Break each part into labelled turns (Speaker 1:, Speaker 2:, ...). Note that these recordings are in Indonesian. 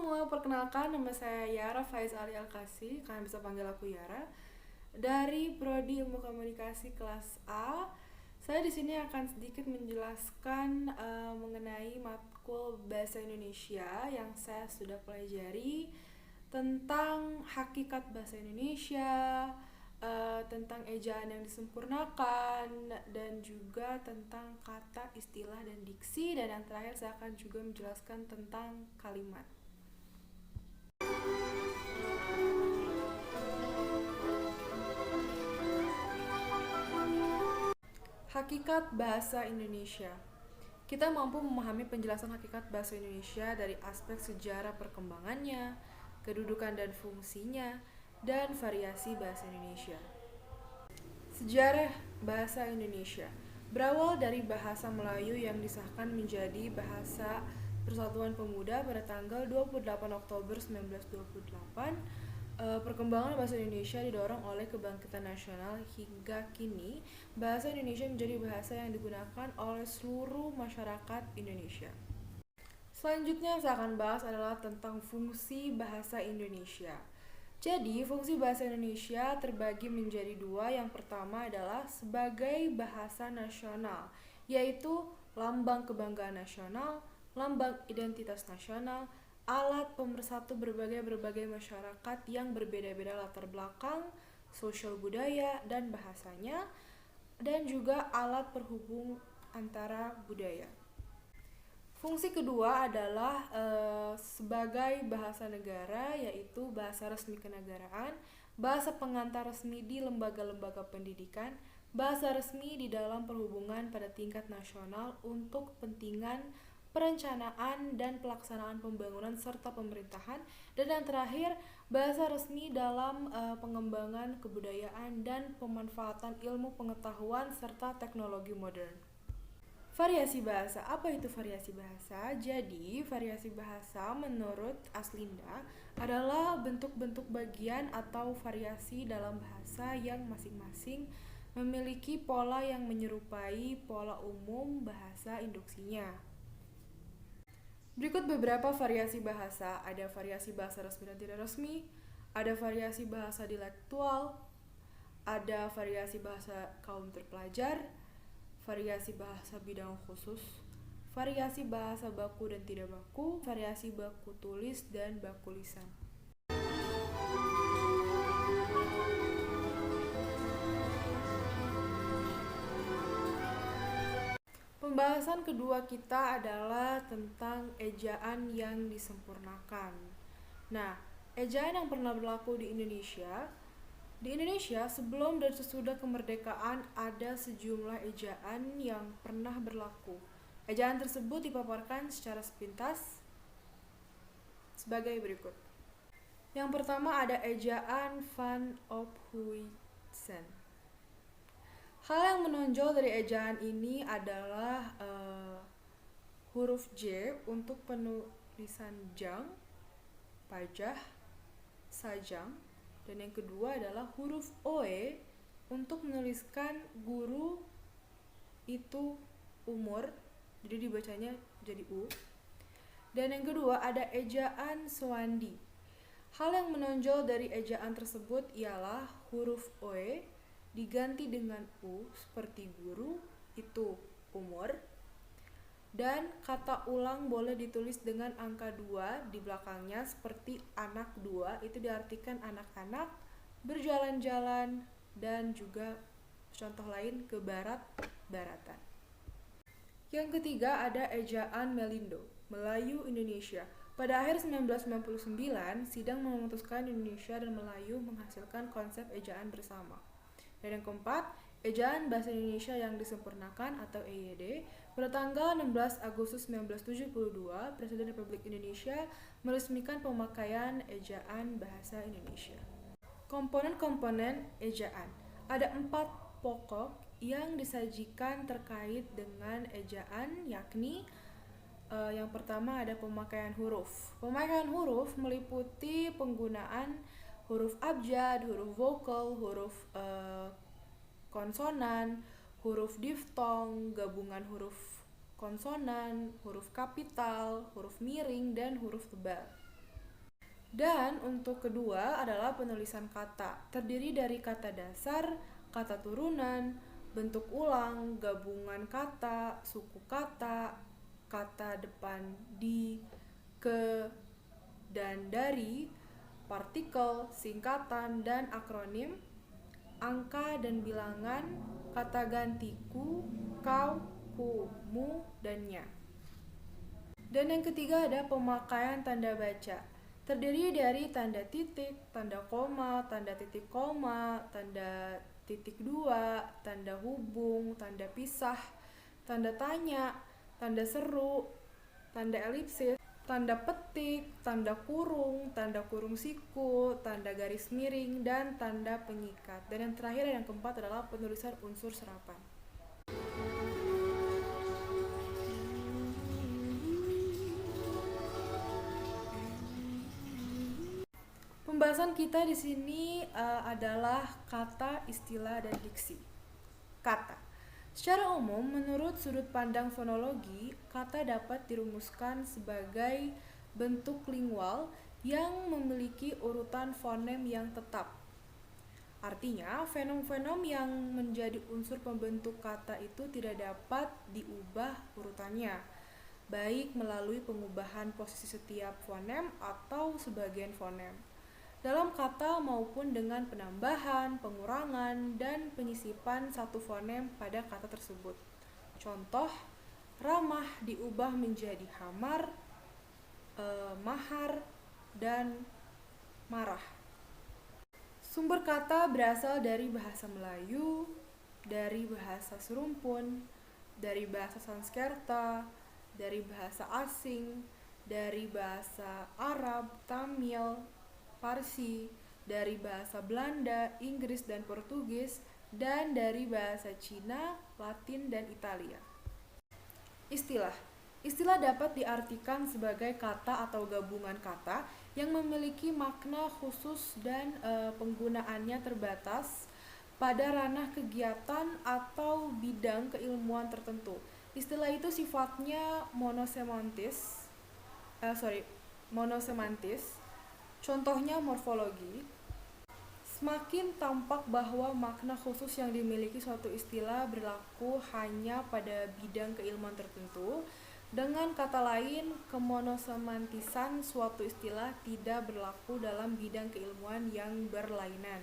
Speaker 1: semua, perkenalkan nama saya Yara Faiz Ali Alkasi, kalian bisa panggil aku Yara. Dari Prodi Ilmu Komunikasi kelas A, saya di sini akan sedikit menjelaskan mengenai matkul Bahasa Indonesia yang saya sudah pelajari tentang hakikat bahasa Indonesia, tentang ejaan yang disempurnakan, dan juga tentang kata, istilah, dan diksi. Dan yang terakhir saya akan juga menjelaskan tentang kalimat. Hakikat bahasa Indonesia. Kita mampu memahami penjelasan hakikat bahasa Indonesia dari aspek sejarah perkembangannya, kedudukan dan fungsinya, dan variasi bahasa Indonesia. Sejarah bahasa Indonesia berawal dari bahasa Melayu yang disahkan menjadi bahasa Persatuan Pemuda pada tanggal 28 Oktober 1928. Perkembangan bahasa Indonesia didorong oleh kebangkitan nasional hingga kini. Bahasa Indonesia menjadi bahasa yang digunakan oleh seluruh masyarakat Indonesia. Selanjutnya yang saya akan bahas adalah tentang fungsi bahasa Indonesia. Jadi, fungsi bahasa Indonesia terbagi menjadi dua. Yang pertama adalah sebagai bahasa nasional, yaitu lambang kebanggaan nasional, lambang identitas nasional, alat pemersatu berbagai masyarakat yang berbeda-beda latar belakang, sosial budaya, dan bahasanya, dan juga alat penghubung antara budaya. Fungsi kedua adalah sebagai bahasa negara, yaitu bahasa resmi kenegaraan, bahasa pengantar resmi di lembaga-lembaga pendidikan, bahasa resmi di dalam perhubungan pada tingkat nasional untuk kepentingan perencanaan dan pelaksanaan pembangunan serta pemerintahan, dan yang terakhir bahasa resmi dalam pengembangan kebudayaan dan pemanfaatan ilmu pengetahuan serta teknologi modern. Variasi bahasa. Apa itu variasi bahasa? Jadi, variasi bahasa menurut Aslinda adalah bentuk-bentuk bagian atau variasi dalam bahasa yang masing-masing memiliki pola yang menyerupai pola umum bahasa induksinya. Berikut beberapa variasi bahasa. Ada variasi bahasa resmi dan tidak resmi, ada variasi bahasa dialektual, ada variasi bahasa kaum terpelajar, variasi bahasa bidang khusus, variasi bahasa baku dan tidak baku, variasi baku tulis dan baku lisan. Pembahasan kedua kita adalah tentang ejaan yang disempurnakan. Nah, ejaan yang pernah berlaku di Indonesia sebelum dan sesudah kemerdekaan ada sejumlah ejaan yang pernah berlaku. Ejaan tersebut dipaparkan secara sepintas sebagai berikut. Yang pertama ada ejaan Van Ophuijsen. Hal yang menonjol dari ejaan ini adalah huruf J untuk penulisan jang, pajah, sajang. Dan yang kedua adalah huruf OE untuk menuliskan guru itu umur, jadi dibacanya jadi U. Dan yang kedua ada ejaan Swandi. Hal yang menonjol dari ejaan tersebut ialah huruf OE diganti dengan U seperti guru itu umur, dan kata ulang boleh ditulis dengan angka 2 di belakangnya seperti anak 2, itu diartikan anak-anak, berjalan-jalan, dan juga contoh lain ke barat, baratan. Yang ketiga ada ejaan Melindo, Melayu Indonesia. Pada akhir 1999, sidang memutuskan Indonesia dan Melayu menghasilkan konsep ejaan bersama. Dan yang keempat, ejaan Bahasa Indonesia yang disempurnakan atau EYD. Pada tanggal 16 Agustus 1972, Presiden Republik Indonesia meresmikan pemakaian ejaan Bahasa Indonesia. Komponen-komponen ejaan. Ada 4 pokok yang disajikan terkait dengan ejaan, yakni yang pertama ada pemakaian huruf. Pemakaian huruf meliputi penggunaan huruf abjad, huruf vokal, huruf konsonan, huruf diftong, gabungan huruf konsonan, huruf kapital, huruf miring, dan huruf tebal. Dan untuk kedua adalah penulisan kata, terdiri dari kata dasar, kata turunan, bentuk ulang, gabungan kata, suku kata, kata depan di, ke, dan dari, partikel, singkatan, dan akronim, angka dan bilangan, kata ganti ku, kau, ku, mu, dan nya. Dan yang ketiga ada pemakaian tanda baca. Terdiri dari tanda titik, tanda koma, tanda titik koma, tanda titik dua, tanda hubung, tanda pisah, tanda tanya, tanda seru, tanda elipsis, tanda petik, tanda kurung siku, tanda garis miring, dan tanda pengikat. Dan yang terakhir yang keempat adalah penulisan unsur serapan. Pembahasan kita di sini adalah kata, istilah, dan diksi. Kata. Secara umum, menurut sudut pandang fonologi, kata dapat dirumuskan sebagai bentuk lingual yang memiliki urutan fonem yang tetap. Artinya, fenom-fenom yang menjadi unsur pembentuk kata itu tidak dapat diubah urutannya, baik melalui pengubahan posisi setiap fonem atau sebagian fonem dalam kata maupun dengan penambahan, pengurangan, dan penyisipan satu fonem pada kata tersebut. Contoh, ramah diubah menjadi hamar, mahar, dan marah. Sumber kata berasal dari bahasa Melayu, dari bahasa Serumpun, dari bahasa Sanskerta, dari bahasa asing, dari bahasa Arab, Tamil, Parsi, dari bahasa Belanda, Inggris, dan Portugis, dan dari bahasa Cina, Latin, dan Italia. Istilah. Istilah dapat diartikan sebagai kata atau gabungan kata yang memiliki makna khusus dan penggunaannya terbatas pada ranah kegiatan atau bidang keilmuan tertentu. Istilah itu sifatnya monosemantis. Contohnya morfologi. Semakin tampak bahwa makna khusus yang dimiliki suatu istilah berlaku hanya pada bidang keilmuan tertentu. Dengan kata lain, kemonosemantisan suatu istilah tidak berlaku dalam bidang keilmuan yang berlainan.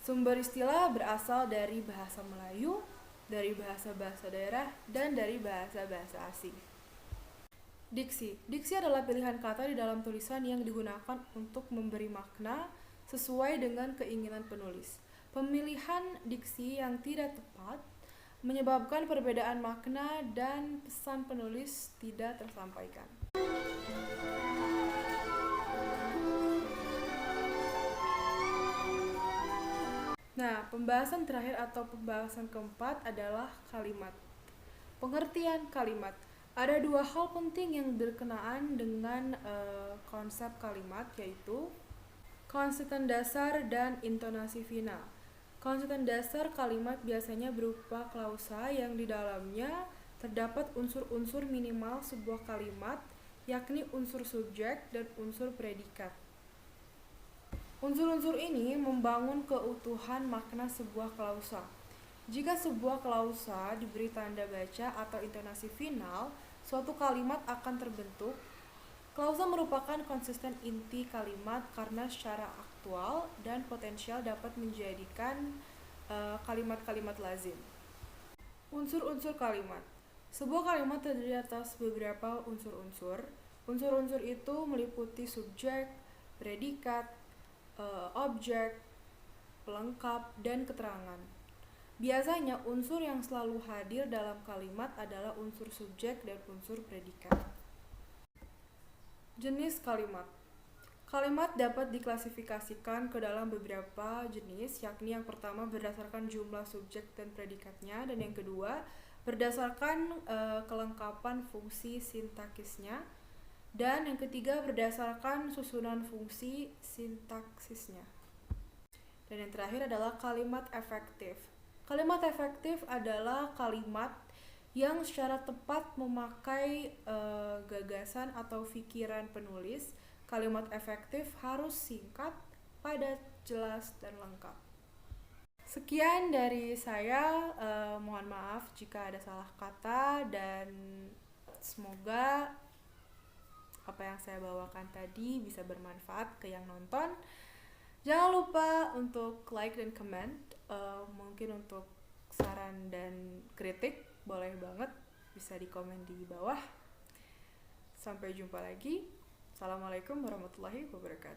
Speaker 1: Sumber istilah berasal dari bahasa Melayu, dari bahasa-bahasa daerah, dan dari bahasa-bahasa asing. Diksi. Diksi adalah pilihan kata di dalam tulisan yang digunakan untuk memberi makna sesuai dengan keinginan penulis. Pemilihan diksi yang tidak tepat menyebabkan perbedaan makna dan pesan penulis tidak tersampaikan. Nah, pembahasan terakhir atau pembahasan keempat adalah kalimat. Pengertian kalimat. Ada dua hal penting yang berkenaan dengan konsep kalimat, yaitu konsisten dasar dan intonasi final. Konsisten dasar kalimat biasanya berupa klausa yang di dalamnya terdapat unsur-unsur minimal sebuah kalimat, yakni unsur subjek dan unsur predikat. Unsur-unsur ini membangun keutuhan makna sebuah klausa. Jika sebuah klausa diberi tanda baca atau intonasi final, suatu kalimat akan terbentuk. Klausa merupakan konsisten inti kalimat karena secara aktual dan potensial dapat menjadikan kalimat-kalimat lazim. Unsur-unsur kalimat. Sebuah kalimat terdiri atas beberapa unsur-unsur. Unsur-unsur itu meliputi subjek, predikat, objek, pelengkap, dan keterangan. Biasanya unsur yang selalu hadir dalam kalimat adalah unsur subjek dan unsur predikat. Jenis kalimat. Kalimat dapat diklasifikasikan ke dalam beberapa jenis, yakni yang pertama berdasarkan jumlah subjek dan predikatnya, dan yang kedua berdasarkan kelengkapan fungsi sintaksisnya, dan yang ketiga berdasarkan susunan fungsi sintaksisnya. Dan yang terakhir adalah kalimat efektif. Kalimat efektif adalah kalimat yang secara tepat memakai gagasan atau pikiran penulis Kalimat efektif harus singkat, padat, jelas, dan lengkap. Sekian dari saya, mohon maaf jika ada salah kata, dan semoga apa yang saya bawakan tadi bisa bermanfaat ke yang nonton. Jangan lupa untuk like dan comment. Mungkin untuk saran dan kritik boleh banget, bisa di komen di bawah. Sampai jumpa lagi. Assalamualaikum warahmatullahi wabarakatuh.